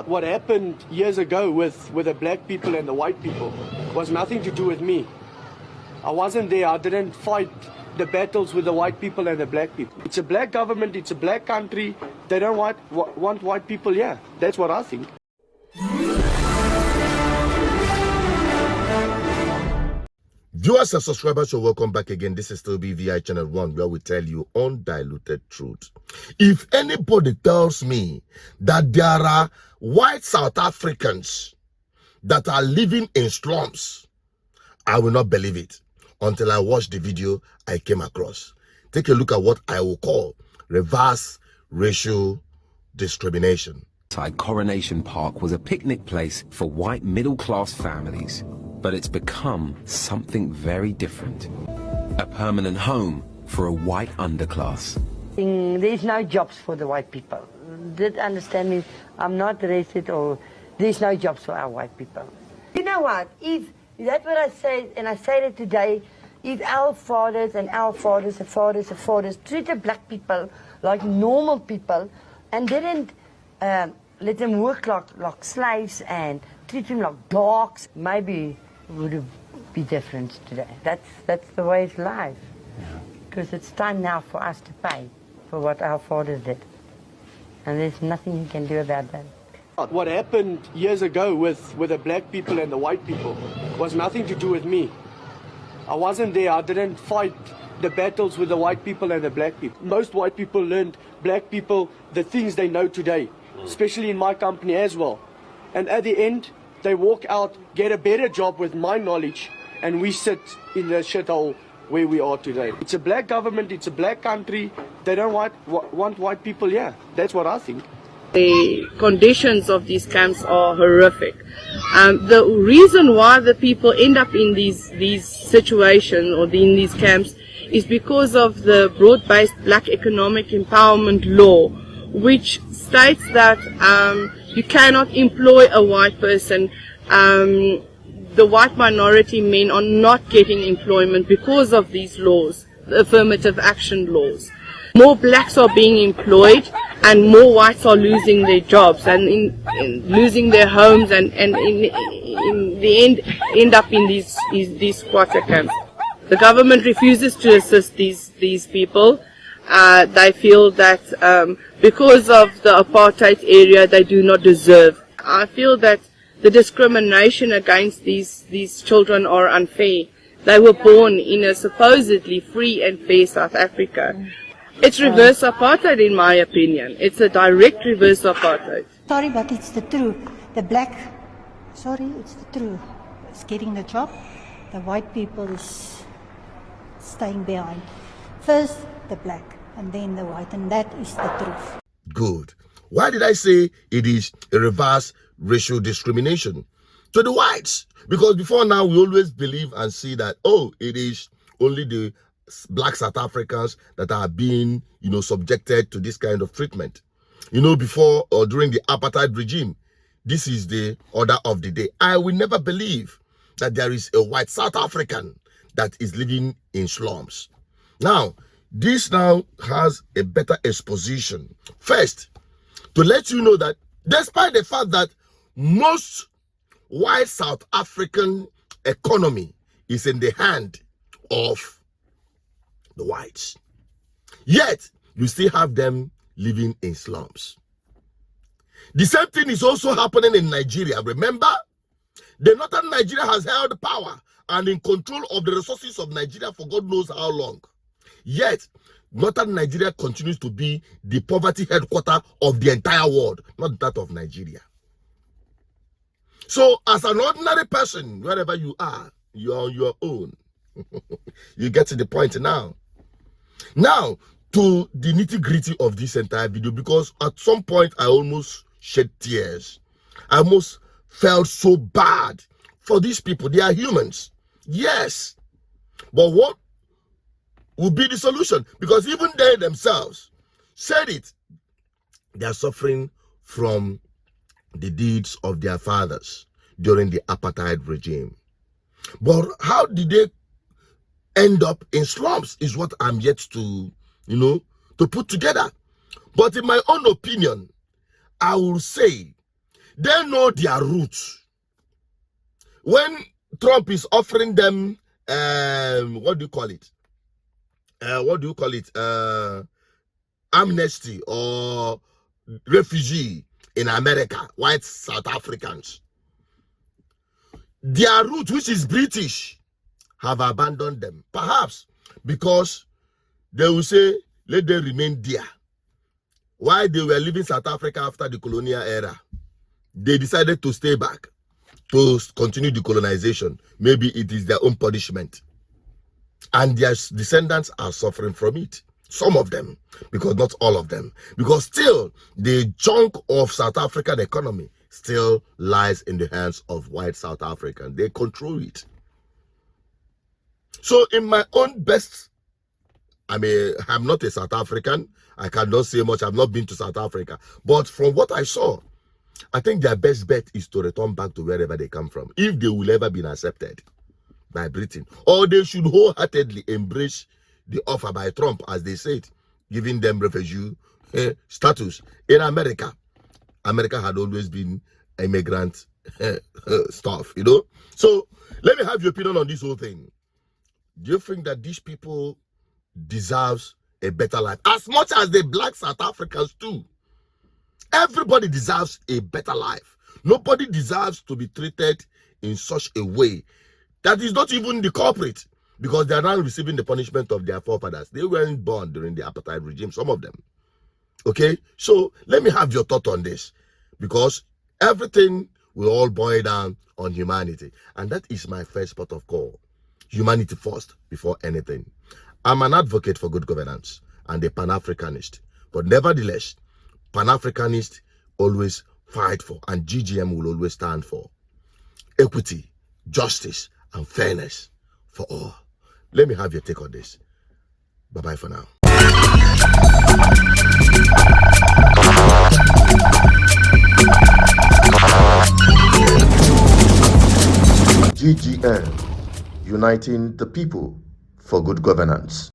What happened years ago with the black people and the white people was nothing to do with me. I wasn't there. I didn't fight the battles with the white people and the black people. It's a black government. It's a black country. They don't want white people here. That's what I think. Viewers and subscribers, so welcome back again. This is still BVI Channel 1, where we tell you undiluted truth. If anybody tells me that there are white South Africans that are living in slums, I will not believe it until I watch the video I came across. Take a look at what I will call reverse racial discrimination. Coronation Park was a picnic place for white middle-class families, but it's become something very different. A permanent home for a white underclass. There's no jobs for the white people. Did understand me? I'm not racist, or there's no jobs for our white people. You know what? If that's what I say, and I say it today, if our fathers and our fathers, the fathers treated black people like normal people and didn't let them work like slaves and treat them like dogs, maybe it would be different today. That's the way it's life. Because it's time now for us to pay for what our fathers did. And there's nothing you can do about that. What happened years ago with the black people and the white people was nothing to do with me. I wasn't there. I didn't fight the battles with the white people and the black people. Most white people learned black people the things they know today, especially in my company as well. And at the end, they walk out, get a better job with my knowledge, and we sit in the shithole where we are today. It's a black government, it's a black country. They don't want white people here. That's what I think. The conditions of these camps are horrific. The reason why the people end up in these situations or in these camps is because of the broad-based black economic empowerment law, which states that you cannot employ a white person. The white minority men are not getting employment because of these laws, the affirmative action laws. More blacks are being employed and more whites are losing their jobs and in losing their homes, and in the end up in these squatter camps. The government refuses to assist these people. They feel that because of the apartheid area they do not deserve. I feel that the discrimination against these children are unfair. They were born in a supposedly free and fair South Africa. It's reverse apartheid in my opinion. It's a direct reverse apartheid. Sorry, but it's the truth. It's the truth. It's getting the job. The white people is staying behind. First the black and then the white, and that is the truth. Good. Why did I say it is a reverse racial discrimination? To the whites. Because before now we always believe and see that, oh, it is only the black South Africans that are being, subjected to this kind of treatment. Before or during the apartheid regime, this is the order of the day. I will never believe that there is a white South African that is living in slums. Now, this now has a better exposition. First, to let you know that despite the fact that most white South African economy is in the hand of the whites, yet you still have them living in slums. The same thing is also happening in Nigeria. Remember, the northern Nigeria has held power and in control of the resources of Nigeria for God knows how long. Yet, northern Nigeria continues to be the poverty headquarters of the entire world, not that of Nigeria. So, as an ordinary person, wherever you are, you're on your own. You get to the point now. Now, to the nitty-gritty of this entire video, because at some point I almost shed tears. I almost felt so bad for these people. They are humans. Yes. But what would be the solution? Because even they themselves said it. They are suffering from the deeds of their fathers during the apartheid regime. But how did they end up in slums is what I'm yet to, to put together. But in my own opinion, I will say They know their roots. When Trump is offering them, what do you call it? Amnesty or refugee in America, white South Africans. Their root, which is British, have abandoned them. Perhaps because they will say, let them remain there. While they were leaving South Africa after the colonial era, they decided to stay back to continue the colonization. Maybe it is their own punishment. And their descendants are suffering from it. Some of them, because not all of them. Because still, the chunk of South African economy still lies in the hands of white South Africans. They control it. So in my own best, I mean, I'm not a South African. I cannot say much. I've not been to South Africa. But from what I saw, I think their best bet is to return back to wherever they come from, if they will ever be accepted by Britain. Or they should wholeheartedly embrace the offer by Trump, as they said, giving them refugee status. In America, America had always been immigrant stuff, you know. So let me have your opinion on this whole thing. Do you think that these people deserves a better life, as much as the black South Africans too? Everybody deserves a better life. Nobody deserves to be treated in such a way that is not even the culprit, because they are now receiving the punishment of their forefathers. They weren't born during the apartheid regime, some of them. Okay, so let me have your thought on this, because everything will all boil down on humanity, and that is my first port of call. Humanity first before anything. I'm an advocate for good governance and a Pan-Africanist, but nevertheless, Pan-Africanists always fight for, and GGM will always stand for, equity, justice, and fairness for all. Let me have your take on this. Bye-bye for now. GGM, uniting the people for good governance.